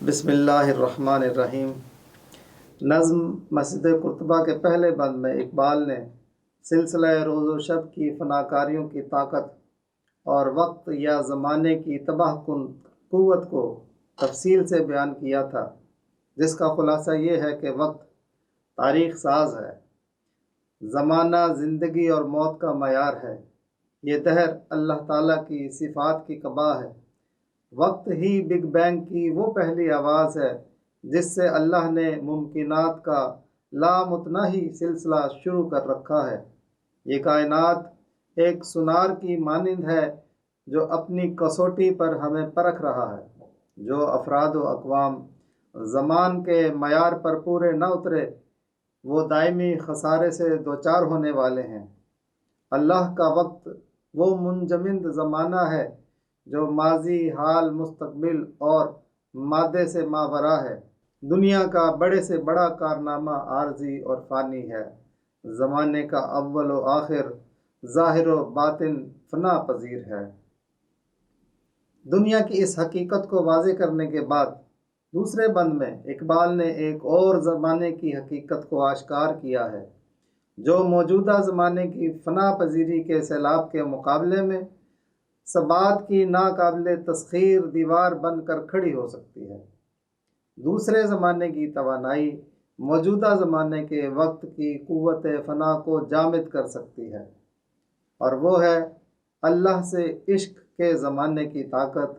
بسم اللہ الرحمن الرحیم۔ نظم مسجد قرطبہ کے پہلے بند میں اقبال نے سلسلہ روز و شب کی فناکاریوں کی طاقت اور وقت یا زمانے کی تباہ کن قوت کو تفصیل سے بیان کیا تھا، جس کا خلاصہ یہ ہے کہ وقت تاریخ ساز ہے، زمانہ زندگی اور موت کا معیار ہے، یہ دہر اللہ تعالیٰ کی صفات کی قباء ہے۔ وقت ہی بگ بینگ کی وہ پہلی آواز ہے جس سے اللہ نے ممکنات کا لامتناہی سلسلہ شروع کر رکھا ہے۔ یہ کائنات ایک سونار کی مانند ہے جو اپنی کسوٹی پر ہمیں پرکھ رہا ہے۔ جو افراد و اقوام زمان کے معیار پر پورے نہ اترے وہ دائمی خسارے سے دوچار ہونے والے ہیں۔ اللہ کا وقت وہ منجمد زمانہ ہے جو ماضی، حال، مستقبل اور مادے سے ماوراء ہے۔ دنیا کا بڑے سے بڑا کارنامہ عارضی اور فانی ہے۔ زمانے کا اول و آخر، ظاہر و باطن فنا پذیر ہے۔ دنیا کی اس حقیقت کو واضح کرنے کے بعد دوسرے بند میں اقبال نے ایک اور زمانے کی حقیقت کو آشکار کیا ہے جو موجودہ زمانے کی فنا پذیری کے سیلاب کے مقابلے میں ثبات کی ناقابل تسخیر دیوار بن کر کھڑی ہو سکتی ہے۔ دوسرے زمانے کی توانائی موجودہ زمانے کے وقت کی قوت فنا کو جامد کر سکتی ہے، اور وہ ہے اللہ سے عشق کے زمانے کی طاقت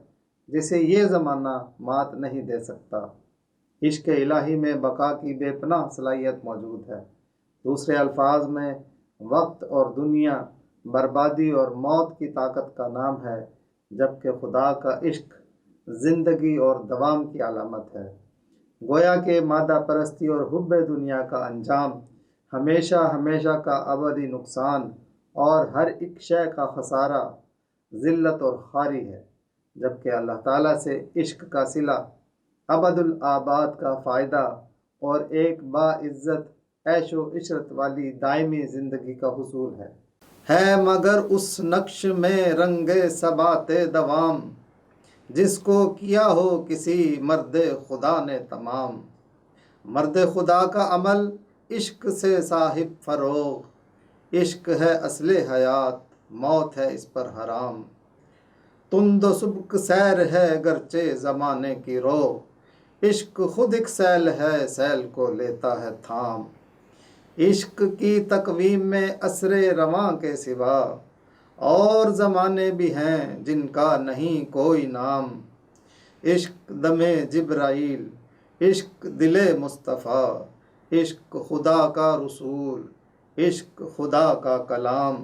جسے یہ زمانہ مات نہیں دے سکتا۔ عشق الہی میں بقا کی بے پناہ صلاحیت موجود ہے۔ دوسرے الفاظ میں وقت اور دنیا بربادی اور موت کی طاقت کا نام ہے، جبکہ خدا کا عشق زندگی اور دوام کی علامت ہے۔ گویا کہ مادہ پرستی اور حب دنیا کا انجام ہمیشہ ہمیشہ کا ابدی نقصان اور ہر ایک شے کا خسارہ، ذلت اور خواری ہے، جبکہ اللہ تعالیٰ سے عشق کا صلہ ابد الآباد کا فائدہ اور ایک باعزت عیش و عشرت والی دائمی زندگی کا حصول ہے مگر اس نقش میں رنگ ثبات دوام جس کو کیا ہو کسی مرد خدا نے تمام۔ مرد خدا کا عمل عشق سے صاحب فروغ، عشق ہے اصل حیات، موت ہے اس پر حرام۔ تند و سبک سیر ہے گرچہ زمانے کی رو، عشق خود ایک سیل ہے سیل کو لیتا ہے تھام۔ عشق کی تقویم میں عصر رواں کے سوا اور زمانے بھی ہیں جن کا نہیں کوئی نام۔ عشق دم جبرائیل، عشق دل مصطفیٰ، عشق خدا کا رسول، عشق خدا کا کلام۔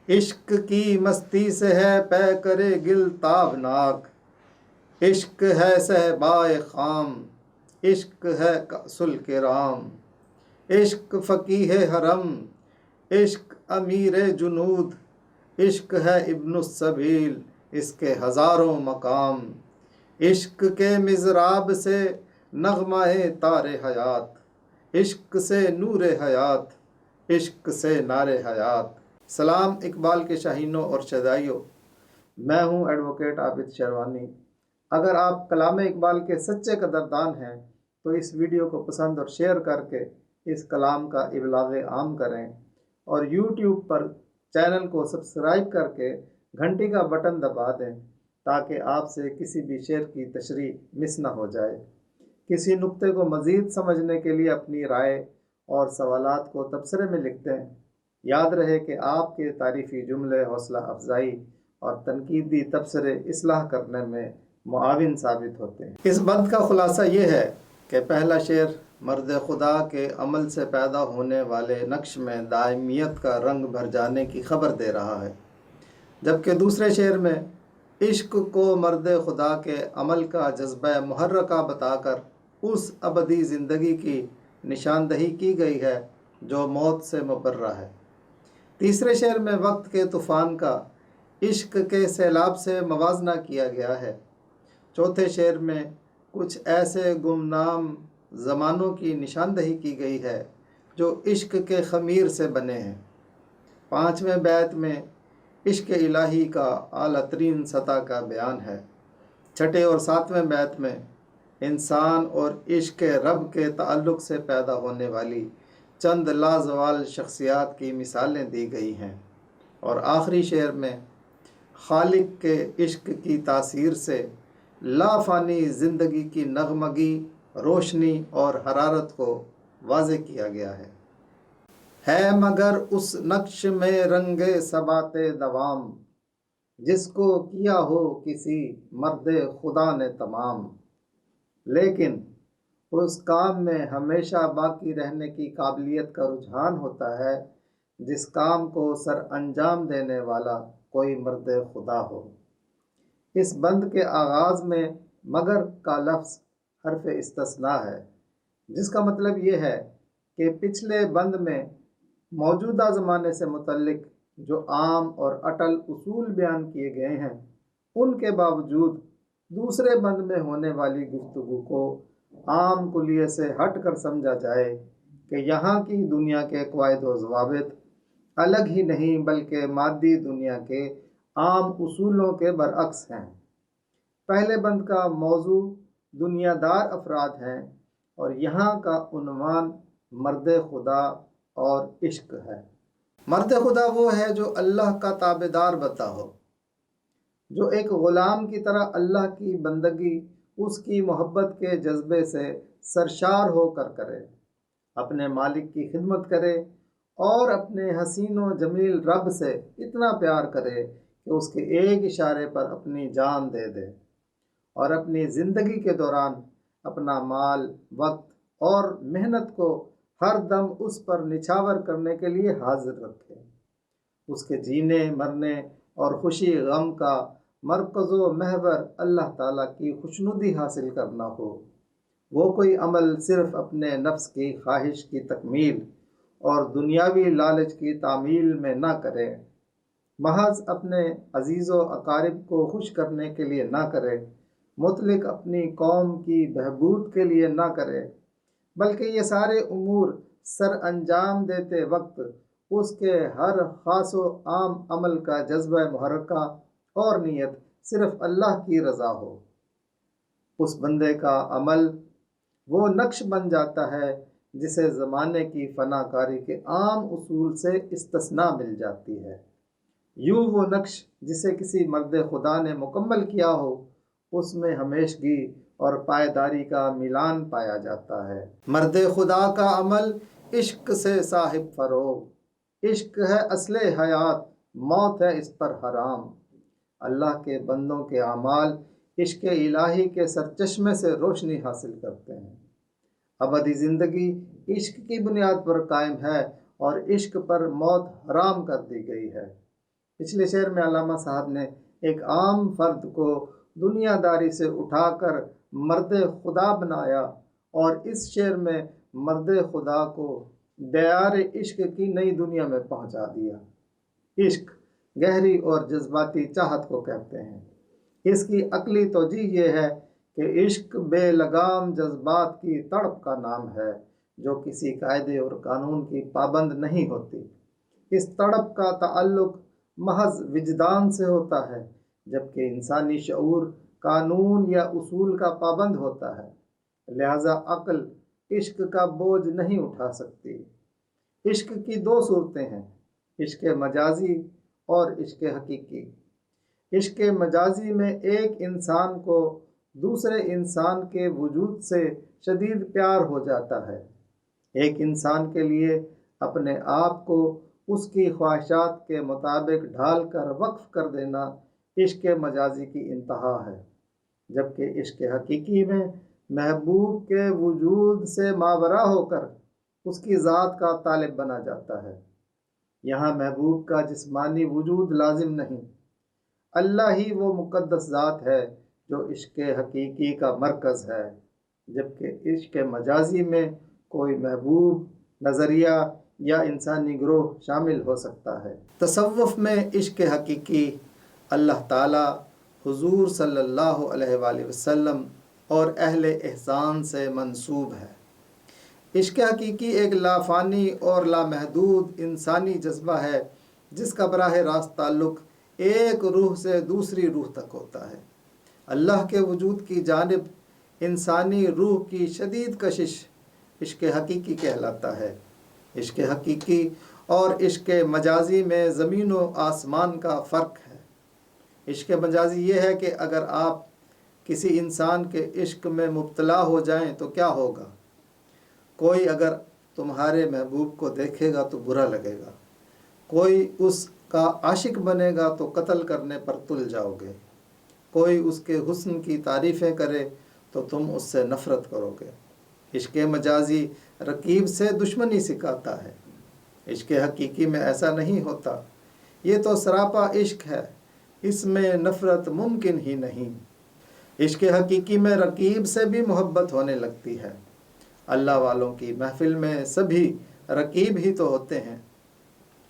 عشق کی مستی سے ہے پے کرے گل تابناک، عشق ہے صہبائے خام، عشق ہے کأس الکرام۔ عشق فقیہ حرم، عشق امیر جنود، عشق ہے ابن السبیل، اس کے ہزاروں مقام۔ عشق کے مضراب سے نغمہ تار حیات، عشق سے نور حیات، عشق سے نار حیات۔ سلام اقبال کے شاہینوں اور شیدائیوں، میں ہوں ایڈوکیٹ عابد شیروانی۔ اگر آپ کلام اقبال کے سچے قدردان ہیں تو اس ویڈیو کو پسند اور شیئر کر کے اس کلام کا ابلاغ عام کریں، اور یوٹیوب پر چینل کو سبسکرائب کر کے گھنٹی کا بٹن دبا دیں تاکہ آپ سے کسی بھی شعر کی تشریح مس نہ ہو جائے۔ کسی نقطے کو مزید سمجھنے کے لیے اپنی رائے اور سوالات کو تبصرے میں لکھ دیں۔ یاد رہے کہ آپ کے تعریفی جملے حوصلہ افزائی اور تنقیدی تبصرے اصلاح کرنے میں معاون ثابت ہوتے ہیں۔ اس بند کا خلاصہ یہ ہے کہ پہلا شعر مرد خدا کے عمل سے پیدا ہونے والے نقش میں دائمیت کا رنگ بھر جانے کی خبر دے رہا ہے، جبکہ دوسرے شعر میں عشق کو مرد خدا کے عمل کا جذبہ محرکہ بتا کر اس ابدی زندگی کی نشاندہی کی گئی ہے جو موت سے مبرہ ہے۔ تیسرے شعر میں وقت کے طوفان کا عشق کے سیلاب سے موازنہ کیا گیا ہے۔ چوتھے شعر میں کچھ ایسے گمنام زمانوں کی نشاندہی کی گئی ہے جو عشق کے خمیر سے بنے ہیں۔ پانچویں بیت میں عشق الہی کا اعلیٰ ترین سطح کا بیان ہے۔ چھٹے اور ساتویں بیت میں انسان اور عشق رب کے تعلق سے پیدا ہونے والی چند لازوال شخصیات کی مثالیں دی گئی ہیں، اور آخری شعر میں خالق کے عشق کی تاثیر سے لافانی زندگی کی نغمگی، روشنی اور حرارت کو واضح کیا گیا ہے مگر اس نقش میں رنگ ثبات دوام، جس کو کیا ہو کسی مرد خدا نے تمام، لیکن اس کام میں ہمیشہ باقی رہنے کی قابلیت کا رجحان ہوتا ہے جس کام کو سر انجام دینے والا کوئی مرد خدا ہو۔ اس بند کے آغاز میں مگر کا لفظ حرف استثناء ہے، جس کا مطلب یہ ہے کہ پچھلے بند میں موجودہ زمانے سے متعلق جو عام اور اٹل اصول بیان کیے گئے ہیں، ان کے باوجود دوسرے بند میں ہونے والی گفتگو کو عام کلیے سے ہٹ کر سمجھا جائے کہ یہاں کی دنیا کے قواعد و ضوابط الگ ہی نہیں بلکہ مادی دنیا کے عام اصولوں کے برعکس ہیں۔ پہلے بند کا موضوع دنیا دار افراد ہیں اور یہاں کا عنوان مرد خدا اور عشق ہے۔ مرد خدا وہ ہے جو اللہ کا تابعدار بنتا ہو، جو ایک غلام کی طرح اللہ کی بندگی اس کی محبت کے جذبے سے سرشار ہو کر کرے، اپنے مالک کی خدمت کرے اور اپنے حسین و جمیل رب سے اتنا پیار کرے کہ اس کے ایک اشارے پر اپنی جان دے دے، اور اپنی زندگی کے دوران اپنا مال، وقت اور محنت کو ہر دم اس پر نچھاور کرنے کے لیے حاضر رکھے۔ اس کے جینے مرنے اور خوشی غم کا مرکز و محور اللہ تعالیٰ کی خوشنودی حاصل کرنا ہو۔ وہ کوئی عمل صرف اپنے نفس کی خواہش کی تکمیل اور دنیاوی لالچ کی تعمیل میں نہ کرے، محض اپنے عزیز و اقارب کو خوش کرنے کے لیے نہ کرے، مطلق اپنی قوم کی بہبود کے لیے نہ کرے، بلکہ یہ سارے امور سر انجام دیتے وقت اس کے ہر خاص و عام عمل کا جذبہ محرکہ اور نیت صرف اللہ کی رضا ہو۔ اس بندے کا عمل وہ نقش بن جاتا ہے جسے زمانے کی فنا کاری کے عام اصول سے استثناء مل جاتی ہے۔ یوں وہ نقش جسے کسی مرد خدا نے مکمل کیا ہو، اس میں ہمیشگی اور پائیداری کا میلان پایا جاتا ہے۔ مرد خدا کا عمل عشق سے صاحب فروغ، عشق ہے اصل حیات، موت ہے اس پر حرام۔ اللہ کے بندوں کے اعمال عشق الہی کے سرچشمے سے روشنی حاصل کرتے ہیں۔ ابدی زندگی عشق کی بنیاد پر قائم ہے اور عشق پر موت حرام کر دی گئی ہے۔ پچھلے شعر میں علامہ صاحب نے ایک عام فرد کو دنیا داری سے اٹھا کر مرد خدا بنایا، اور اس شعر میں مرد خدا کو دیار عشق کی نئی دنیا میں پہنچا دیا۔ عشق گہری اور جذباتی چاہت کو کہتے ہیں۔ اس کی عقلی توجیہ یہ ہے کہ عشق بے لگام جذبات کی تڑپ کا نام ہے جو کسی قاعدے اور قانون کی پابند نہیں ہوتی۔ اس تڑپ کا تعلق محض وجدان سے ہوتا ہے، جبکہ انسانی شعور قانون یا اصول کا پابند ہوتا ہے، لہذا عقل عشق کا بوجھ نہیں اٹھا سکتی۔ عشق کی دو صورتیں ہیں، عشق مجازی اور عشق حقیقی۔ عشق مجازی میں ایک انسان کو دوسرے انسان کے وجود سے شدید پیار ہو جاتا ہے۔ ایک انسان کے لیے اپنے آپ کو اس کی خواہشات کے مطابق ڈھال کر وقف کر دینا عشق مجازی کی انتہا ہے، جبکہ عشق حقیقی میں محبوب کے وجود سے ماورا ہو کر اس کی ذات کا طالب بنا جاتا ہے۔ یہاں محبوب کا جسمانی وجود لازم نہیں، اللہ ہی وہ مقدس ذات ہے جو عشق حقیقی کا مرکز ہے، جبکہ عشق مجازی میں کوئی محبوب، نظریہ یا انسانی گروہ شامل ہو سکتا ہے۔ تصوف میں عشق حقیقی اللہ تعالیٰ، حضور صلی اللہ علیہ وآلہ وسلم اور اہل احسان سے منسوب ہے۔ عشق حقیقی ایک لافانی اور لامحدود انسانی جذبہ ہے جس کا براہ راست تعلق ایک روح سے دوسری روح تک ہوتا ہے۔ اللہ کے وجود کی جانب انسانی روح کی شدید کشش عشق حقیقی کہلاتا ہے۔ عشق حقیقی اور عشق مجازی میں زمین و آسمان کا فرق ہے۔ عشق مجازی یہ ہے کہ اگر آپ کسی انسان کے عشق میں مبتلا ہو جائیں تو کیا ہوگا؟ کوئی اگر تمہارے محبوب کو دیکھے گا تو برا لگے گا، کوئی اس کا عاشق بنے گا تو قتل کرنے پر تل جاؤ گے، کوئی اس کے حسن کی تعریفیں کرے تو تم اس سے نفرت کرو گے۔ عشق مجازی رقیب سے دشمنی سکھاتا ہے، عشق حقیقی میں ایسا نہیں ہوتا۔ یہ تو سراپا عشق ہے، اس میں نفرت ممکن ہی نہیں۔ عشق حقیقی میں رقیب سے بھی محبت ہونے لگتی ہے۔ اللہ والوں کی محفل میں سبھی رقیب ہی تو ہوتے ہیں۔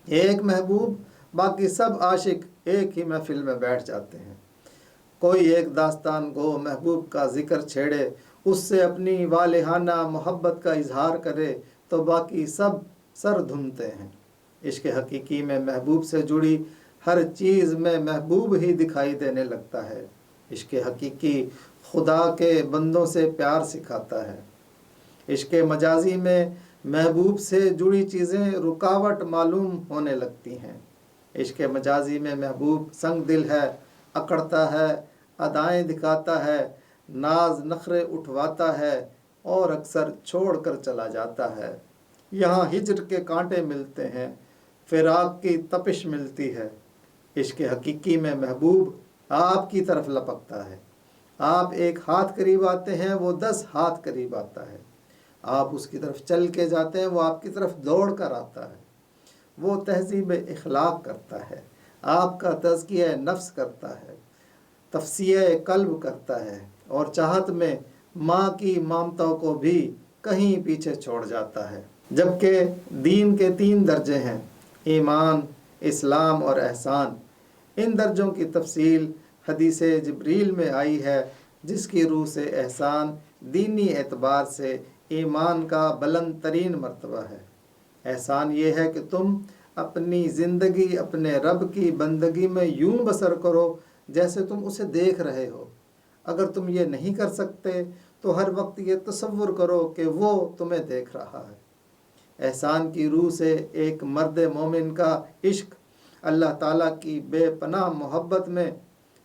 ایک محبوب، باقی سب عاشق ایک ہی محفل میں بیٹھ جاتے ہیں۔ کوئی ایک داستان گو محبوب کا ذکر چھیڑے، اس سے اپنی والہانہ محبت کا اظہار کرے تو باقی سب سر دھنتے ہیں۔ عشق حقیقی میں محبوب سے جڑی ہر چیز میں محبوب ہی دکھائی دینے لگتا ہے۔ عشق حقیقی خدا کے بندوں سے پیار سکھاتا ہے۔ عشق مجازی میں محبوب سے جڑی چیزیں رکاوٹ معلوم ہونے لگتی ہیں۔ عشق مجازی میں محبوب سنگ دل ہے، اکڑتا ہے، ادائیں دکھاتا ہے، ناز نخرے اٹھواتا ہے اور اکثر چھوڑ کر چلا جاتا ہے۔ یہاں ہجر کے کانٹے ملتے ہیں، فراق کی تپش ملتی ہے۔ عشق حقیقی میں محبوب آپ کی طرف لپکتا ہے۔ آپ ایک ہاتھ قریب آتے ہیں، وہ 10 ہاتھ قریب آتا ہے۔ آپ اس کی طرف چل کے جاتے ہیں، وہ آپ کی طرف دوڑ کر آتا ہے۔ وہ تہذیب اخلاق کرتا ہے، آپ کا تزکیہ نفس کرتا ہے، تفسیہ قلب کرتا ہے اور چاہت میں ماں کی مامتوں کو بھی کہیں پیچھے چھوڑ جاتا ہے۔ جبکہ دین کے 3 درجے ہیں، ایمان، اسلام اور احسان۔ ان درجوں کی تفصیل حدیث جبریل میں آئی ہے، جس کی روح سے احسان دینی اعتبار سے ایمان کا بلند ترین مرتبہ ہے۔ احسان یہ ہے کہ تم اپنی زندگی اپنے رب کی بندگی میں یوں بسر کرو جیسے تم اسے دیکھ رہے ہو۔ اگر تم یہ نہیں کر سکتے تو ہر وقت یہ تصور کرو کہ وہ تمہیں دیکھ رہا ہے۔ احسان کی روح سے ایک مرد مومن کا عشق اللہ تعالیٰ کی بے پناہ محبت میں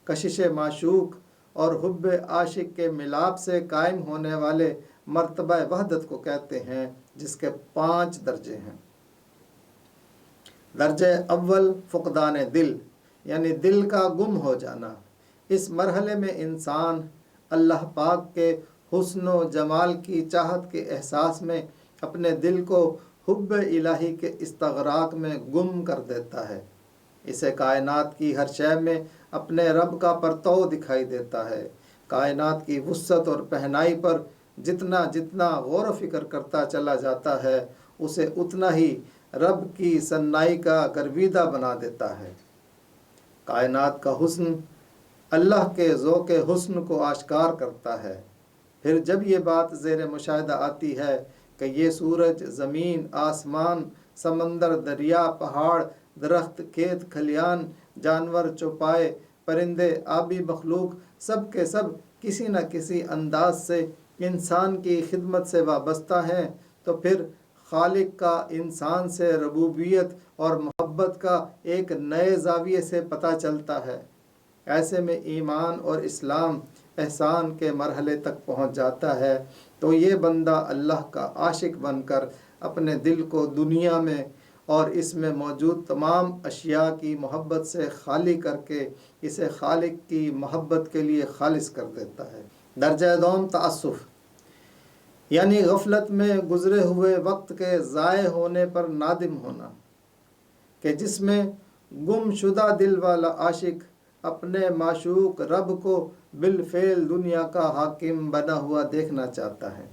کشش معشوق اور حب عاشق کے ملاپ سے قائم ہونے والے مرتبہ وحدت کو کہتے ہیں، جس کے 5 درجے ہیں۔ درجہ اول فقدان دل، یعنی دل کا گم ہو جانا۔ اس مرحلے میں انسان اللہ پاک کے حسن و جمال کی چاہت کے احساس میں اپنے دل کو حب الہی کے استغراق میں گم کر دیتا ہے۔ اسے کائنات کی ہر شے میں اپنے رب کا پرتو دکھائی دیتا ہے۔ کائنات کی وسعت اور پہنائی پر جتنا جتنا غور و فکر کرتا چلا جاتا ہے، اسے اتنا ہی رب کی صنائی کا گرویدہ بنا دیتا ہے۔ کائنات کا حسن اللہ کے ذوق حسن کو آشکار کرتا ہے۔ پھر جب یہ بات زیر مشاہدہ آتی ہے کہ یہ سورج، زمین، آسمان، سمندر، دریا، پہاڑ، درخت، کھیت کھلیان، جانور، چوپائے، پرندے، آبی مخلوق، سب کے سب کسی نہ کسی انداز سے انسان کی خدمت سے وابستہ ہیں، تو پھر خالق کا انسان سے ربوبیت اور محبت کا ایک نئے زاویے سے پتہ چلتا ہے۔ ایسے میں ایمان اور اسلام احسان کے مرحلے تک پہنچ جاتا ہے تو یہ بندہ اللہ کا عاشق بن کر اپنے دل کو دنیا میں اور اس میں موجود تمام اشیاء کی محبت سے خالی کر کے اسے خالق کی محبت کے لیے خالص کر دیتا ہے۔ درجہ دوم تعسف، یعنی غفلت میں گزرے ہوئے وقت کے ضائع ہونے پر نادم ہونا، کہ جس میں گم شدہ دل والا عاشق اپنے معشوق رب کو بالفعل دنیا کا حاکم بنا ہوا دیکھنا چاہتا ہے،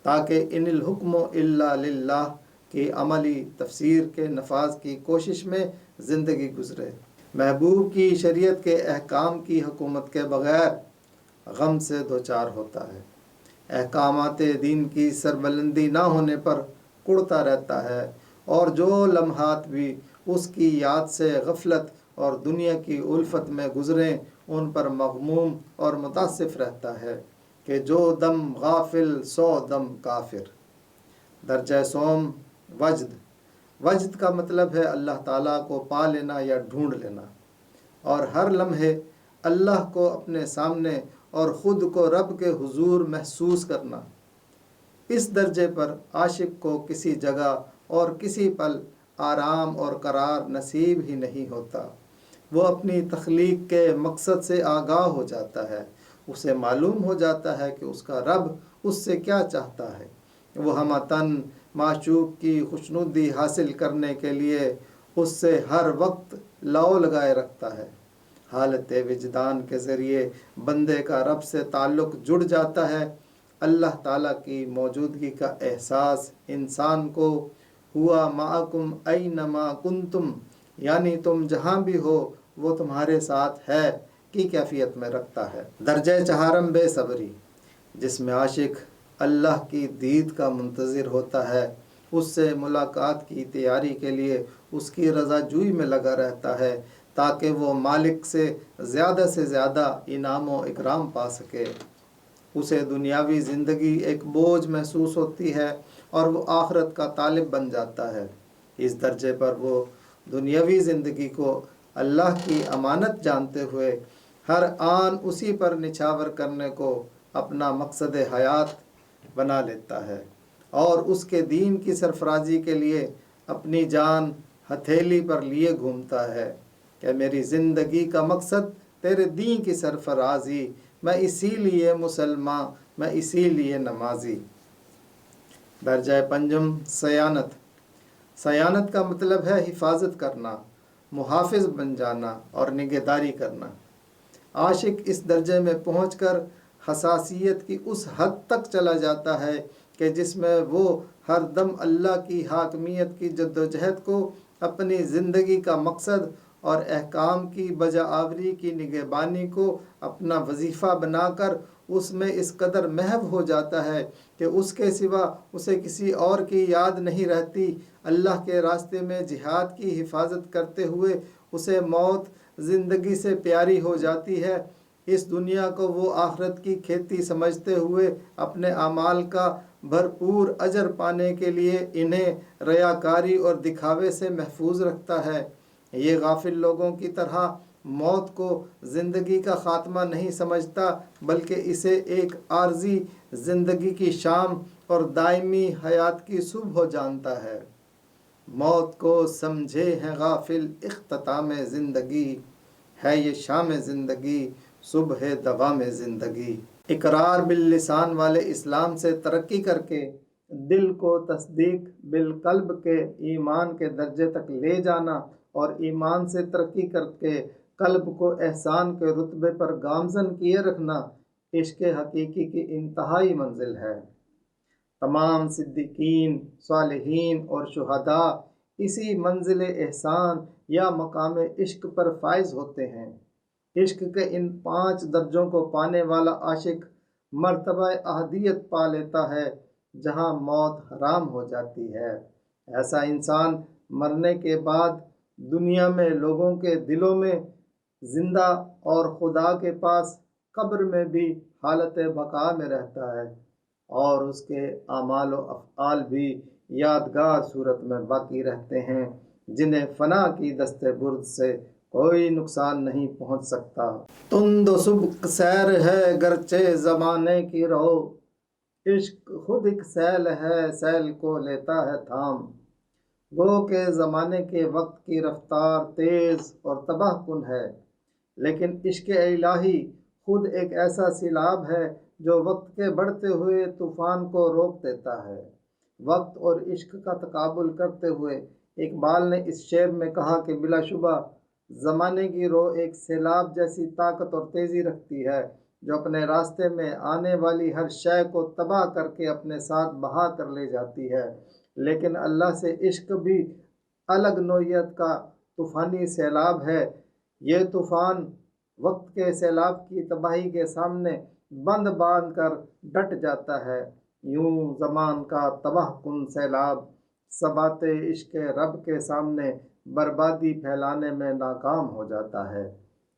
تاکہ ان الحکم الا للہ کی عملی تفسیر کے نفاذ کی کوشش میں زندگی گزرے۔ محبوب کی شریعت کے احکام کی حکومت کے بغیر غم سے دوچار ہوتا ہے، احکامات دین کی سربلندی نہ ہونے پر کڑتا رہتا ہے، اور جو لمحات بھی اس کی یاد سے غفلت اور دنیا کی الفت میں گزریں ان پر مغموم اور متاسف رہتا ہے کہ جو دم غافل سو دم کافر۔ درجہ سوم وجد۔ وجد کا مطلب ہے اللہ تعالیٰ کو پا لینا یا ڈھونڈ لینا، اور ہر لمحے اللہ کو اپنے سامنے اور خود کو رب کے حضور محسوس کرنا۔ اس درجے پر عاشق کو کسی جگہ اور کسی پل آرام اور قرار نصیب ہی نہیں ہوتا۔ وہ اپنی تخلیق کے مقصد سے آگاہ ہو جاتا ہے، اسے معلوم ہو جاتا ہے کہ اس کا رب اس سے کیا چاہتا ہے۔ وہ ہمہ تن معشوق کی خوشنودی حاصل کرنے کے لیے اس سے ہر وقت لو لگائے رکھتا ہے۔ حالت وجدان کے ذریعے بندے کا رب سے تعلق جڑ جاتا ہے۔ اللہ تعالیٰ کی موجودگی کا احساس انسان کو ہوا معکم اینما کنتم، یعنی تم جہاں بھی ہو وہ تمہارے ساتھ ہے کی کیفیت میں رکھتا ہے۔ درجہ چہارم بے صبری، جس میں عاشق اللہ کی دید کا منتظر ہوتا ہے، اس سے ملاقات کی تیاری کے لیے اس کی رضا جوئی میں لگا رہتا ہے تاکہ وہ مالک سے زیادہ انعام و اکرام پا سکے۔ اسے دنیاوی زندگی ایک بوجھ محسوس ہوتی ہے اور وہ آخرت کا طالب بن جاتا ہے۔ اس درجے پر وہ دنیاوی زندگی کو اللہ کی امانت جانتے ہوئے ہر آن اسی پر نچھاور کرنے کو اپنا مقصد حیات بنا لیتا ہے، اور اس کے دین کی سرفرازی کے لیے اپنی جان ہتھیلی پر لیے گھومتا ہے کہ میری زندگی کا مقصد تیرے دین کی سرفرازی، میں اسی لیے مسلمان، میں اسی لیے نمازی۔ درجہ پنجم سیانت۔ سیانت کا مطلب ہے حفاظت کرنا، محافظ بن جانا اور نگہداری کرنا۔ عاشق اس درجے میں پہنچ کر حساسیت کی اس حد تک چلا جاتا ہے کہ جس میں وہ ہر دم اللہ کی حاکمیت کی جدوجہد کو اپنی زندگی کا مقصد اور احکام کی بجا آوری کی نگہبانی کو اپنا وظیفہ بنا کر اس میں اس قدر محو ہو جاتا ہے کہ اس کے سوا اسے کسی اور کی یاد نہیں رہتی۔ اللہ کے راستے میں جہاد کی حفاظت کرتے ہوئے اسے موت زندگی سے پیاری ہو جاتی ہے۔ اس دنیا کو وہ آخرت کی کھیتی سمجھتے ہوئے اپنے اعمال کا بھرپور اجر پانے کے لیے انہیں ریاکاری اور دکھاوے سے محفوظ رکھتا ہے۔ یہ غافل لوگوں کی طرح موت کو زندگی کا خاتمہ نہیں سمجھتا، بلکہ اسے ایک عارضی زندگی کی شام اور دائمی حیات کی صبح جانتا ہے۔ موت کو سمجھے ہیں غافل اختتام زندگی، ہے یہ شام زندگی صبح دوام زندگی۔ اقرار باللسان والے اسلام سے ترقی کر کے دل کو تصدیق بالقلب کے ایمان کے درجے تک لے جانا اور ایمان سے ترقی کر کے قلب کو احسان کے رتبے پر گامزن کیے رکھنا عشق حقیقی کی انتہائی منزل ہے۔ تمام صدیقین، صالحین اور شہداء اسی منزل احسان یا مقام عشق پر فائز ہوتے ہیں۔ عشق کے ان 5 درجوں کو پانے والا عاشق مرتبہ احدیت پا لیتا ہے جہاں موت حرام ہو جاتی ہے۔ ایسا انسان مرنے کے بعد دنیا میں لوگوں کے دلوں میں زندہ اور خدا کے پاس قبر میں بھی حالت بقا میں رہتا ہے، اور اس کے اعمال و افعال بھی یادگار صورت میں باقی رہتے ہیں جنہیں فنا کی دست برد سے کوئی نقصان نہیں پہنچ سکتا۔ تند و سبک سیر ہے گرچہ زمانے کی رو، عشق خود ایک سیل ہے سیل کو لیتا ہے تھام۔ گو کہ زمانے کے وقت کی رفتار تیز اور تباہ کن ہے، لیکن عشق الہی خود ایک ایسا سیلاب ہے جو وقت کے بڑھتے ہوئے طوفان کو روک دیتا ہے۔ وقت اور عشق کا تقابل کرتے ہوئے اقبال نے اس شعر میں کہا کہ بلا شبہ زمانے کی رو ایک سیلاب جیسی طاقت اور تیزی رکھتی ہے جو اپنے راستے میں آنے والی ہر شے کو تباہ کر کے اپنے ساتھ بہا کر لے جاتی ہے، لیکن اللہ سے عشق بھی الگ نوعیت کا طوفانی سیلاب ہے۔ یہ طوفان وقت کے سیلاب کی تباہی کے سامنے بند باندھ کر ڈٹ جاتا ہے۔ یوں زمان کا تباہ کن سیلاب ثبات عشق رب کے سامنے بربادی پھیلانے میں ناکام ہو جاتا ہے۔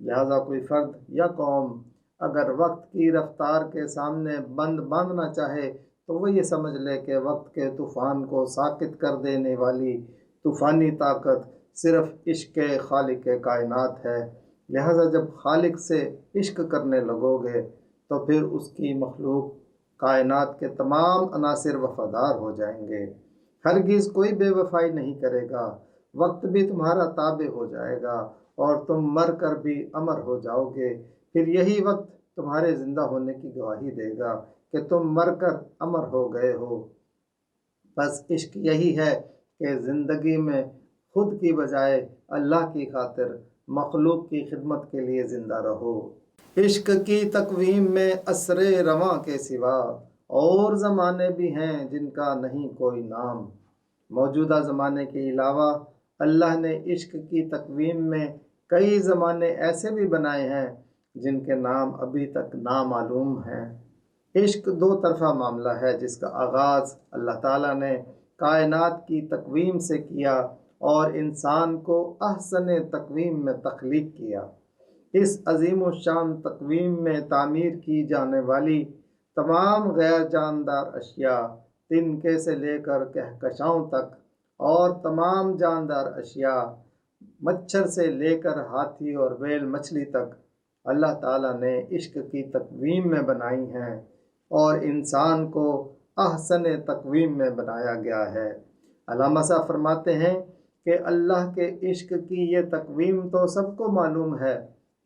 لہذا کوئی فرد یا قوم اگر وقت کی رفتار کے سامنے بند باندھنا چاہے تو وہ یہ سمجھ لے کہ وقت کے طوفان کو ساکت کر دینے والی طوفانی طاقت صرف عشق خالق کائنات ہے۔ لہذا جب خالق سے عشق کرنے لگو گے تو پھر اس کی مخلوق کائنات کے تمام عناصر وفادار ہو جائیں گے۔ ہرگز کوئی بے وفائی نہیں کرے گا۔ وقت بھی تمہارا تابع ہو جائے گا اور تم مر کر بھی امر ہو جاؤ گے۔ پھر یہی وقت تمہارے زندہ ہونے کی گواہی دے گا کہ تم مر کر امر ہو گئے ہو۔ بس عشق یہی ہے کہ زندگی میں خود کی بجائے اللہ کی خاطر مخلوق کی خدمت کے لیے زندہ رہو۔ عشق کی تقویم میں عصر رواں کے سوا اور زمانے بھی ہیں جن کا نہیں کوئی نام۔ موجودہ زمانے کے علاوہ اللہ نے عشق کی تقویم میں کئی زمانے ایسے بھی بنائے ہیں جن کے نام ابھی تک نامعلوم ہیں۔ عشق دو طرفہ معاملہ ہے جس کا آغاز اللہ تعالیٰ نے کائنات کی تقویم سے کیا اور انسان کو احسن تقویم میں تخلیق کیا۔ اس عظیم الشان تقویم میں تعمیر کی جانے والی تمام غیر جاندار اشیاء، تنکے سے لے کر کہکشاؤں تک، اور تمام جاندار اشیاء، مچھر سے لے کر ہاتھی اور ویل مچھلی تک، اللہ تعالیٰ نے عشق کی تقویم میں بنائی ہیں اور انسان کو احسن تقویم میں بنایا گیا ہے۔ علامہ صاحب فرماتے ہیں کہ اللہ کے عشق کی یہ تقویم تو سب کو معلوم ہے،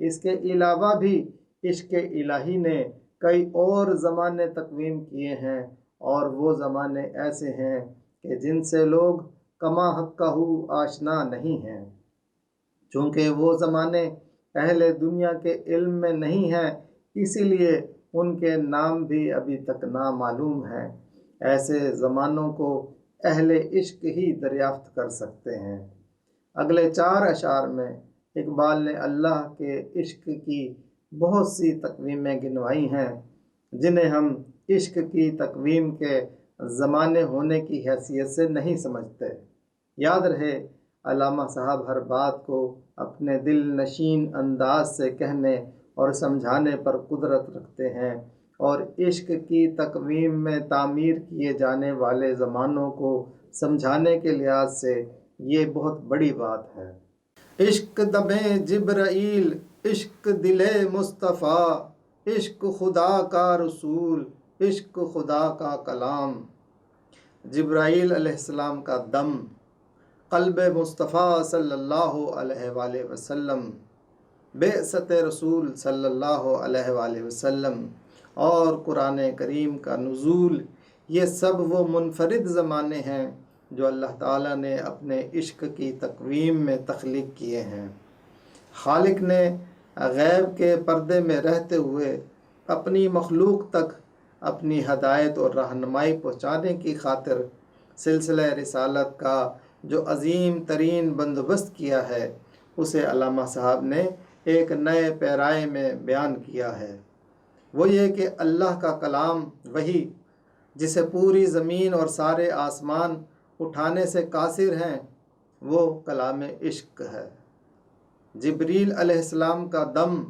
اس کے علاوہ بھی عشق الہی نے کئی اور زمانے تقویم کیے ہیں، اور وہ زمانے ایسے ہیں کہ جن سے لوگ کما حقہ آشنا نہیں ہیں۔ چونکہ وہ زمانے اہل دنیا کے علم میں نہیں ہیں، اسی لیے ان کے نام بھی ابھی تک نامعلوم ہیں۔ ایسے زمانوں کو اہل عشق ہی دریافت کر سکتے ہیں۔ اگلے 4 اشعار میں اقبال نے اللہ کے عشق کی بہت سی تقویمیں گنوائی ہیں جنہیں ہم عشق کی تقویم کے زمانے ہونے کی حیثیت سے نہیں سمجھتے۔ یاد رہے، علامہ صاحب ہر بات کو اپنے دل نشین انداز سے کہنے اور سمجھانے پر قدرت رکھتے ہیں، اور عشق کی تقویم میں تعمیر کیے جانے والے زمانوں کو سمجھانے کے لحاظ سے یہ بہت بڑی بات ہے۔ عشق دمِ جبرائیل، عشق دل مصطفیٰ، عشق خدا کا رسول، عشق خدا کا کلام۔ جبرائیل علیہ السلام کا دم، قلب مصطفیٰ صلی اللہ علیہ وآلہ وسلم، بعثت رسول صلی اللہ علیہ وآلہ وسلم، اور قرآن کریم کا نزول، یہ سب وہ منفرد زمانے ہیں جو اللہ تعالیٰ نے اپنے عشق کی تقویم میں تخلیق کیے ہیں۔ خالق نے غیب کے پردے میں رہتے ہوئے اپنی مخلوق تک اپنی ہدایت اور رہنمائی پہنچانے کی خاطر سلسلہ رسالت کا جو عظیم ترین بندوبست کیا ہے، اسے علامہ صاحب نے ایک نئے پیرائے میں بیان کیا ہے۔ وہ یہ کہ اللہ کا کلام وہی جسے پوری زمین اور سارے آسمان اٹھانے سے قاصر ہیں، وہ کلام عشق ہے۔ جبریل علیہ السلام کا دم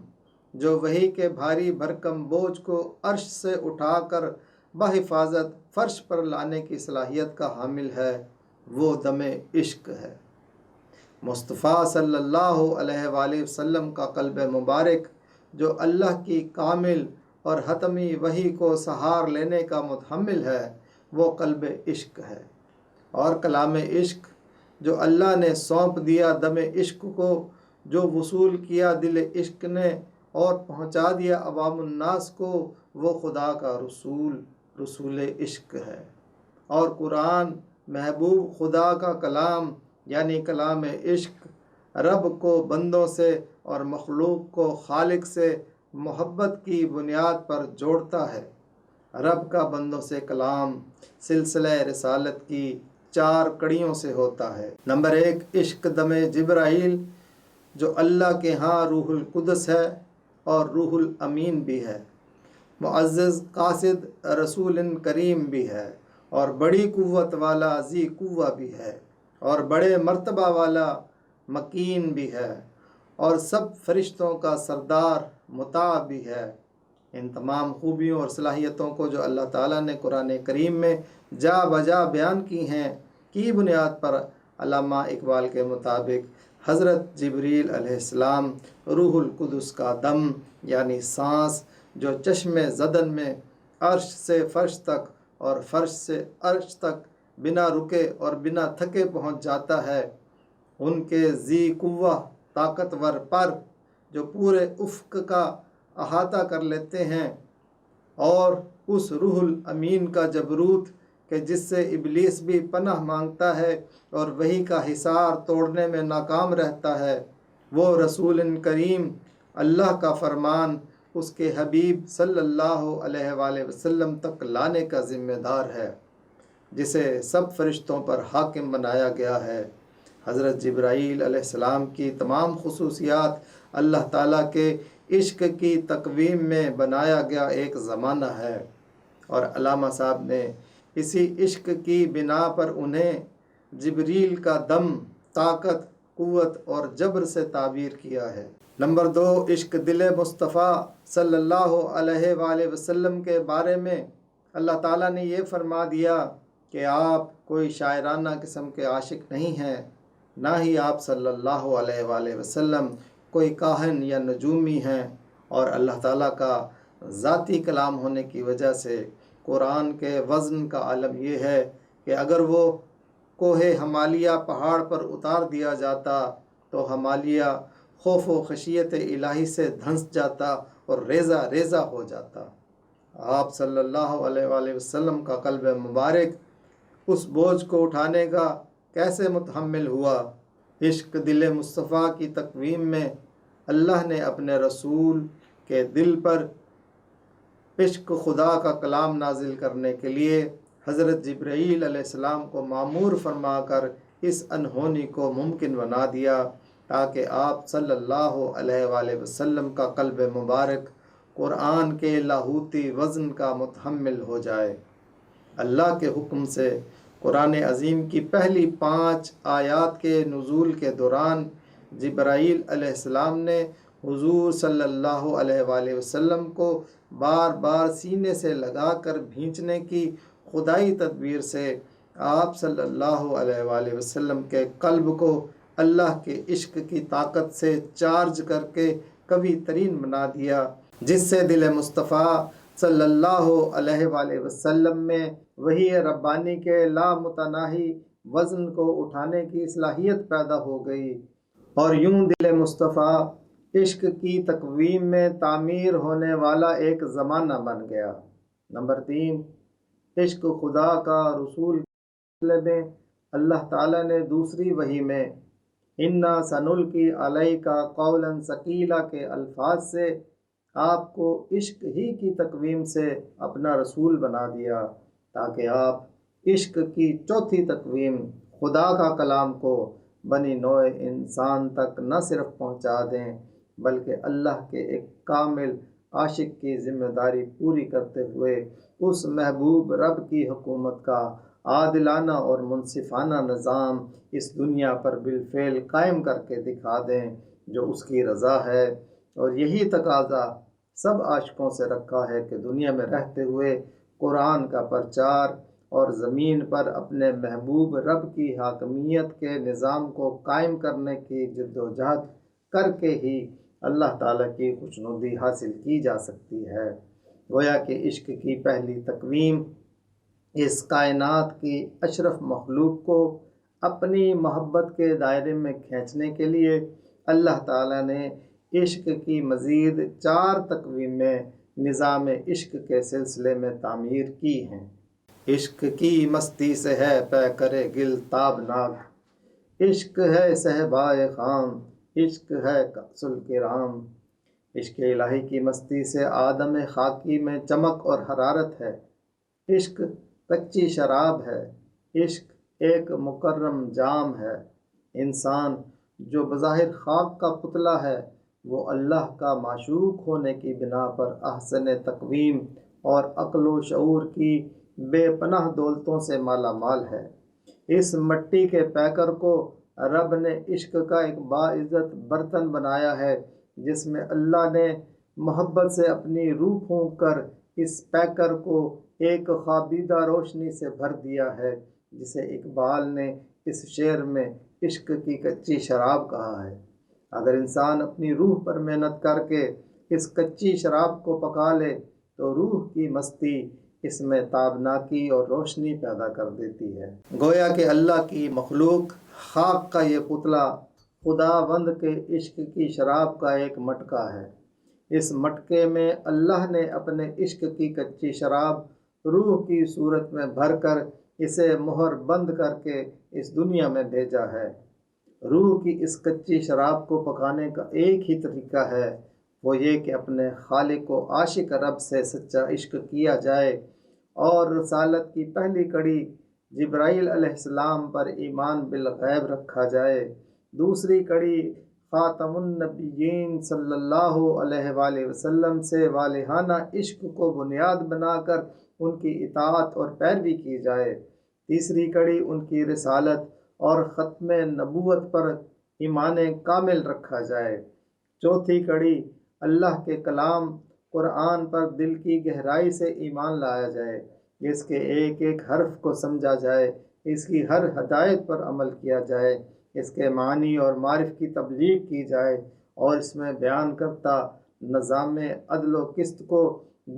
جو وحی کے بھاری بھرکم بوجھ کو عرش سے اٹھا کر بحفاظت فرش پر لانے کی صلاحیت کا حامل ہے، وہ دم عشق ہے۔ مصطفیٰ صلی اللہ علیہ وآلہ وسلم کا قلب مبارک جو اللہ کی کامل اور حتمی وحی کو سہار لینے کا متحمل ہے، وہ قلب عشق ہے۔ اور کلام عشق جو اللہ نے سونپ دیا دم عشق کو، جو وصول کیا دل عشق نے اور پہنچا دیا عوام الناس کو، وہ خدا کا رسول عشق ہے۔ اور قرآن محبوب خدا کا کلام یعنی کلام عشق رب کو بندوں سے اور مخلوق کو خالق سے محبت کی بنیاد پر جوڑتا ہے۔ رب کا بندوں سے کلام سلسلہ رسالت کی 4 کڑیوں سے ہوتا ہے۔ نمبر 1، عشق دم جبرائیل جو اللہ کے ہاں روح القدس ہے اور روح الامین بھی ہے، معزز قاصد رسول کریم بھی ہے، اور بڑی قوت والا ذی قوہ بھی ہے، اور بڑے مرتبہ والا مکین بھی ہے، اور سب فرشتوں کا سردار مطاع بھی ہے، ان تمام خوبیوں اور صلاحیتوں کو جو اللہ تعالیٰ نے قرآن کریم میں جا بجا بیان کی ہیں کی بنیاد پر علامہ اقبال کے مطابق حضرت جبریل علیہ السلام روح القدس کا دم یعنی سانس جو چشم زدن میں عرش سے فرش تک اور فرش سے عرش تک بنا رکے اور بنا تھکے پہنچ جاتا ہے، ان کے ذی قوہ طاقتور پر جو پورے افق کا احاطہ کر لیتے ہیں، اور اس روح الامین کا جبروت کہ جس سے ابلیس بھی پناہ مانگتا ہے اور وہی کا حصار توڑنے میں ناکام رہتا ہے، وہ رسول کریم اللہ کا فرمان اس کے حبیب صلی اللہ علیہ وآلہ وسلم تک لانے کا ذمہ دار ہے، جسے سب فرشتوں پر حاکم بنایا گیا ہے۔ حضرت جبرائیل علیہ السلام کی تمام خصوصیات اللہ تعالیٰ کے عشق کی تقویم میں بنایا گیا ایک زمانہ ہے، اور علامہ صاحب نے اسی عشق کی بنا پر انہیں جبریل کا دم، طاقت، قوت اور جبر سے تعبیر کیا ہے۔ نمبر 2، عشق دل مصطفیٰ صلی اللہ علیہ وآلہ وسلم کے بارے میں اللہ تعالیٰ نے یہ فرما دیا کہ آپ کوئی شاعرانہ قسم کے عاشق نہیں ہیں، نہ ہی آپ صلی اللہ علیہ وآلہ وسلم کوئی کاہن یا نجومی ہیں، اور اللہ تعالیٰ کا ذاتی کلام ہونے کی وجہ سے قرآن کے وزن کا عالم یہ ہے کہ اگر وہ کوہ ہمالیہ پہاڑ پر اتار دیا جاتا تو ہمالیہ خوف و خشیت الہی سے دھنس جاتا اور ریزہ ریزہ ہو جاتا۔ آپ صلی اللہ علیہ وآلہ وسلم کا قلب مبارک اس بوجھ کو اٹھانے کا کیسے متحمل ہوا؟ عشق دل مصطفیٰ کی تقویم میں اللہ نے اپنے رسول کے دل پر عشق خدا کا کلام نازل کرنے کے لیے حضرت جبرائیل علیہ السلام کو مامور فرما کر اس انہونی کو ممکن بنا دیا، تاکہ آپ صلی اللہ علیہ وآلہ وسلم کا قلب مبارک قرآن کے لاہوتی وزن کا متحمل ہو جائے۔ اللہ کے حکم سے قرآن عظیم کی پہلی 5 آیات کے نزول کے دوران جبرائیل علیہ السلام نے حضور صلی اللہ علیہ وآلہ وسلم کو بار بار سینے سے لگا کر بھینچنے کی خدائی تدبیر سے آپ صلی اللہ علیہ وآلہ وسلم کے قلب کو اللہ کے عشق کی طاقت سے چارج کر کے قوی ترین بنا دیا، جس سے دل مصطفیٰ صلی اللہ علیہ وآلہ وسلم میں وحی ربانی کے لامتناہی وزن کو اٹھانے کی صلاحیت پیدا ہو گئی، اور یوں دل مصطفیٰ عشق کی تقویم میں تعمیر ہونے والا ایک زمانہ بن گیا۔ نمبر 3، عشق خدا کا رسول میں اللہ تعالیٰ نے دوسری وحی میں اِنَّا سَنُلْقِي عَلَيْكَ قَوْلًا ثَقِيلًا کے الفاظ سے آپ کو عشق ہی کی تقویم سے اپنا رسول بنا دیا، تاکہ آپ عشق کی چوتھی تقویم خدا کا کلام کو بنی نوع انسان تک نہ صرف پہنچا دیں بلکہ اللہ کے ایک کامل عاشق کی ذمہ داری پوری کرتے ہوئے اس محبوب رب کی حکومت کا عادلانہ اور منصفانہ نظام اس دنیا پر بالفعل قائم کر کے دکھا دیں جو اس کی رضا ہے، اور یہی تقاضا سب عاشقوں سے رکھا ہے کہ دنیا میں رہتے ہوئے قرآن کا پرچار اور زمین پر اپنے محبوب رب کی حاکمیت کے نظام کو قائم کرنے کی جد و جہد کر کے ہی اللہ تعالیٰ کی خوشنودی حاصل کی جا سکتی ہے۔ گویا کہ عشق کی پہلی تقویم اس کائنات کی اشرف مخلوق کو اپنی محبت کے دائرے میں کھینچنے کے لیے اللہ تعالیٰ نے عشق کی مزید 4 تقویمیں نظام عشق کے سلسلے میں تعمیر کی ہیں۔ عشق کی مستی سے ہے پے کرے گل تابناک، عشق ہے صحبائے خام، عشق ہے کأس الکرام۔ عشق الہی کی مستی سے آدم خاکی میں چمک اور حرارت ہے، عشق کچی شراب ہے، عشق ایک مکرم جام ہے۔ انسان جو بظاہر خاک کا پتلا ہے وہ اللہ کا معشوق ہونے کی بنا پر احسن تقویم اور عقل و شعور کی بے پناہ دولتوں سے مالا مال ہے۔ اس مٹی کے پیکر کو رب نے عشق کا ایک باعزت برتن بنایا ہے، جس میں اللہ نے محبت سے اپنی روح پھونک کر اس پیکر کو ایک خوابیدہ روشنی سے بھر دیا ہے، جسے اقبال نے اس شعر میں عشق کی کچی شراب کہا ہے۔ اگر انسان اپنی روح پر محنت کر کے اس کچی شراب کو پکا لے تو روح کی مستی اس میں تابناکی اور روشنی پیدا کر دیتی ہے۔ گویا کہ اللہ کی مخلوق خاک کا یہ پتلا خداوند کے عشق کی شراب کا ایک مٹکا ہے۔ اس مٹکے میں اللہ نے اپنے عشق کی کچی شراب روح کی صورت میں بھر کر اسے مہر بند کر کے اس دنیا میں بھیجا ہے۔ روح کی اس کچی شراب کو پکانے کا ایک ہی طریقہ ہے، وہ یہ کہ اپنے خالق و عاشق رب سے سچا عشق کیا جائے اور رسالت کی پہلی کڑی جبرائیل علیہ السلام پر ایمان بالغیب رکھا جائے، دوسری کڑی خاتم النبیین صلی اللہ علیہ وآلہ وسلم سے والہانہ عشق کو بنیاد بنا کر ان کی اطاعت اور پیروی کی جائے، تیسری کڑی ان کی رسالت اور ختم نبوت پر ایمان کامل رکھا جائے، چوتھی کڑی اللہ کے کلام قرآن پر دل کی گہرائی سے ایمان لایا جائے، اس کے ایک ایک حرف کو سمجھا جائے، اس کی ہر ہدایت پر عمل کیا جائے، اس کے معنی اور معرف کی تبلیغ کی جائے اور اس میں بیان کرتا نظام عدل و قسط کو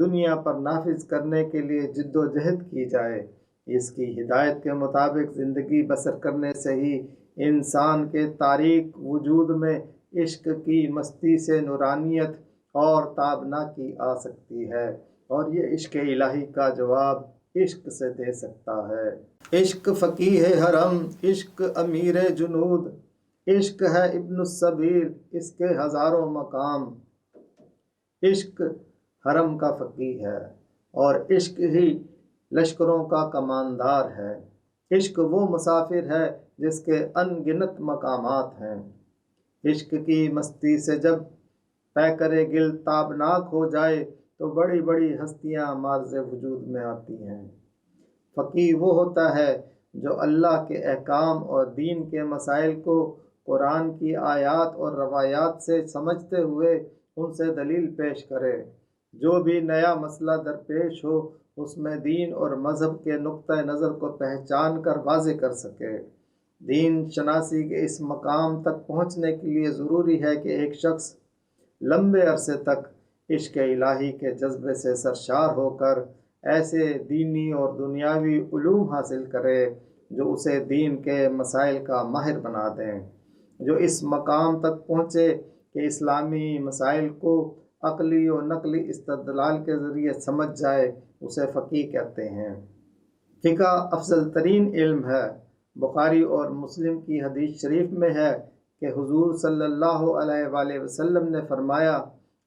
دنیا پر نافذ کرنے کے لیے جد و جہد کی جائے۔ اس کی ہدایت کے مطابق زندگی بسر کرنے سے ہی انسان کے تاریک وجود میں عشق کی مستی سے نورانیت اور تابناکی آ سکتی ہے، اور یہ عشق الہی کا جواب عشق سے دے سکتا ہے۔ عشق فقیہ حرم، عشق امیر جنود، عشق ہے ابن السبیل، اس کے ہزاروں مقام۔ عشق حرم کا فقیہ ہے اور عشق ہی لشکروں کا کماندار ہے۔ عشق وہ مسافر ہے جس کے ان گنت مقامات ہیں۔ عشق کی مستی سے جب پیکر گل تابناک ہو جائے تو بڑی بڑی ہستیاں معرض وجود میں آتی ہیں۔ فقیہ وہ ہوتا ہے جو اللہ کے احکام اور دین کے مسائل کو قرآن کی آیات اور روایات سے سمجھتے ہوئے ان سے دلیل پیش کرے، جو بھی نیا مسئلہ درپیش ہو اس میں دین اور مذہب کے نقطہ نظر کو پہچان کر واضح کر سکے۔ دین شناسی کے اس مقام تک پہنچنے کے لیے ضروری ہے کہ ایک شخص لمبے عرصے تک عشق الہی کے جذبے سے سرشار ہو کر ایسے دینی اور دنیاوی علوم حاصل کرے جو اسے دین کے مسائل کا ماہر بنا دیں۔ جو اس مقام تک پہنچے کہ اسلامی مسائل کو عقلی و نقلی استدلال کے ذریعے سمجھ جائے اسے فقیہ کہتے ہیں۔ فقہ افضل ترین علم ہے۔ بخاری اور مسلم کی حدیث شریف میں ہے کہ حضور صلی اللہ علیہ وآلہ وسلم نے فرمایا،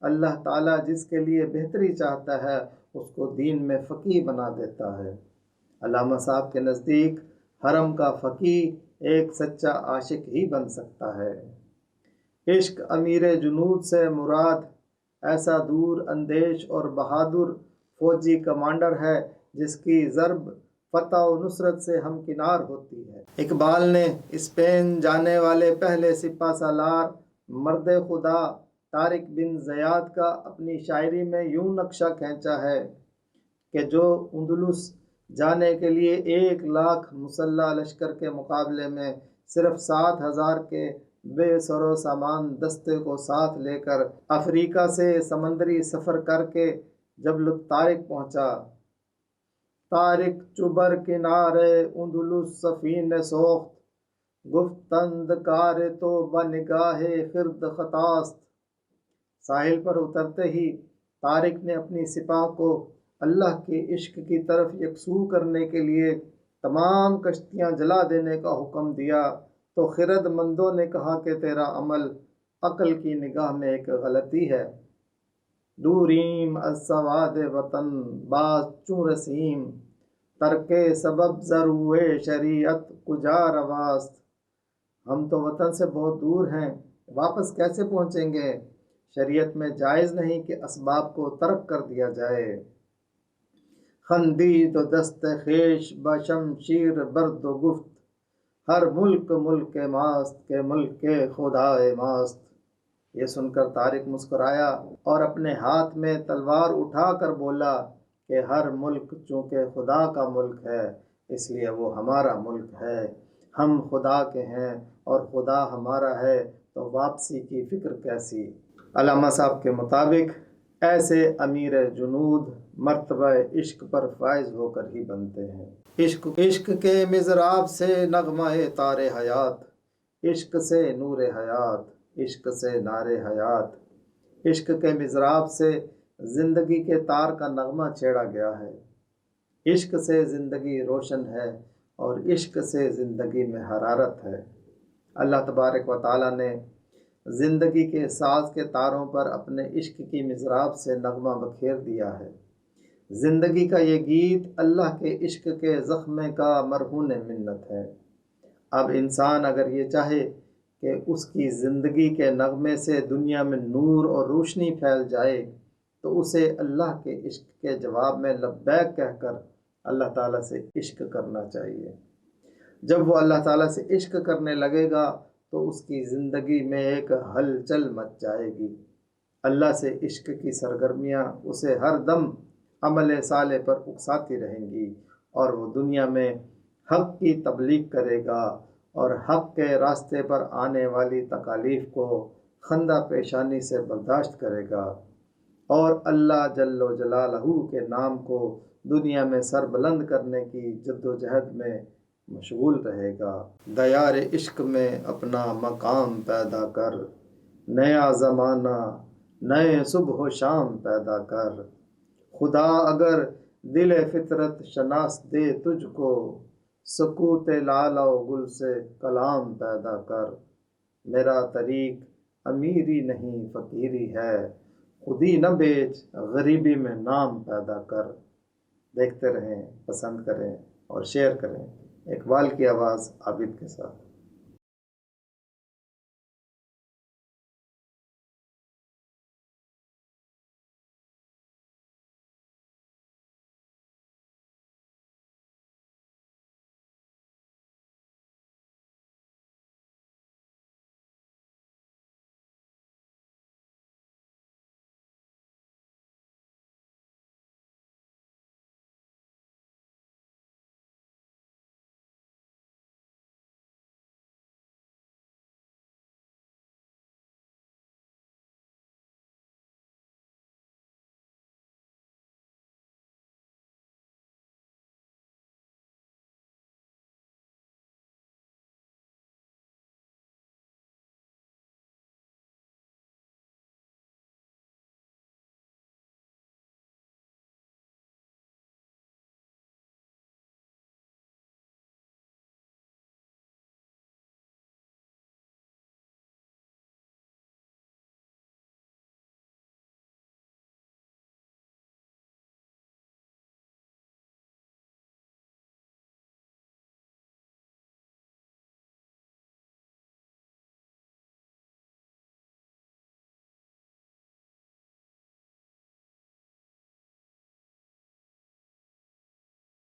اللہ تعالیٰ جس کے لیے بہتری چاہتا ہے اس کو دین میں فقیہ بنا دیتا ہے۔ علامہ صاحب کے نزدیک حرم کا فقیہ ایک سچا عاشق ہی بن سکتا ہے۔ عشق امیر جنود سے مراد ایسا دور اندیش اور بہادر فوجی کمانڈر ہے جس کی ضرب فتح و نصرت سے ہمکنار ہوتی ہے۔ اقبال نے اسپین جانے والے پہلے سپہ سالار مرد خدا طارق بن زیاد کا اپنی شاعری میں یوں نقشہ کھینچا ہے کہ جو اندلس جانے کے لیے 1,00,000 مسلح لشکر کے مقابلے میں صرف 7,000 کے بے سر و سامان دستے کو ساتھ لے کر افریقہ سے سمندری سفر کر کے جبل الطارق پہنچا۔ طارق چبر کنارے اندلس سفینہ سوخت، گفتند کار تو بنگاہ خرد خطاست۔ ساحل پر اترتے ہی طارق نے اپنی سپاہ کو اللہ کے عشق کی طرف یکسو کرنے کے لیے تمام کشتیاں جلا دینے کا حکم دیا تو خرد مندوں نے کہا کہ تیرا عمل عقل کی نگاہ میں ایک غلطی ہے۔ دوریم از سواد وطن باز چوں رسیم، ترک سبب ضروع شریعت کجا رواست۔ ہم تو وطن سے بہت دور ہیں، واپس کیسے پہنچیں گے؟ شریعت میں جائز نہیں کہ اسباب کو ترک کر دیا جائے۔ خندید و دست خیش بشمشیر برد و گفت، ہر ملک ملک ماست کہ ملک خدا ماست۔ یہ سن کر طارق مسکرایا اور اپنے ہاتھ میں تلوار اٹھا کر بولا کہ ہر ملک چونکہ خدا کا ملک ہے اس لیے وہ ہمارا ملک ہے، ہم خدا کے ہیں اور خدا ہمارا ہے تو واپسی کی فکر کیسی۔ علامہ صاحب کے مطابق ایسے امیر جنود مرتبہ عشق پر فائز ہو کر ہی بنتے ہیں۔ عشق کے مضراب سے نغمہ تار حیات، عشق سے نور حیات، عشق سے نار حیات۔ عشق کے مضراب سے زندگی کے تار کا نغمہ چھیڑا گیا ہے۔ عشق سے زندگی روشن ہے اور عشق سے زندگی میں حرارت ہے۔ اللہ تبارک و تعالیٰ نے زندگی کے ساز کے تاروں پر اپنے عشق کی مضراب سے نغمہ بکھیر دیا ہے۔ زندگی کا یہ گیت اللہ کے عشق کے زخمے کا مرہون منت ہے۔ اب انسان اگر یہ چاہے کہ اس کی زندگی کے نغمے سے دنیا میں نور اور روشنی پھیل جائے تو اسے اللہ کے عشق کے جواب میں لبیک کہہ کر اللہ تعالیٰ سے عشق کرنا چاہیے۔ جب وہ اللہ تعالیٰ سے عشق کرنے لگے گا تو اس کی زندگی میں ایک ہلچل مچ جائے گی۔ اللہ سے عشق کی سرگرمیاں اسے ہر دم عمل صالح پر اکساتی رہیں گی اور وہ دنیا میں حق کی تبلیغ کرے گا اور حق کے راستے پر آنے والی تکالیف کو خندہ پیشانی سے برداشت کرے گا اور اللہ جل و جلالہ کے نام کو دنیا میں سر بلند کرنے کی جد و جہد میں مشغول رہے گا۔ دیار عشق میں اپنا مقام پیدا کر، نیا زمانہ نئے صبح و شام پیدا کر۔ خدا اگر دل فطرت شناس دے تجھ کو، سکوت لالہ و گل سے کلام پیدا کر۔ میرا طریق امیری نہیں فقیری ہے، خودی نہ بیچ غریبی میں نام پیدا کر۔ دیکھتے رہیں، پسند کریں اور شیئر کریں۔ اقبال کی آواز عابد کے ساتھ۔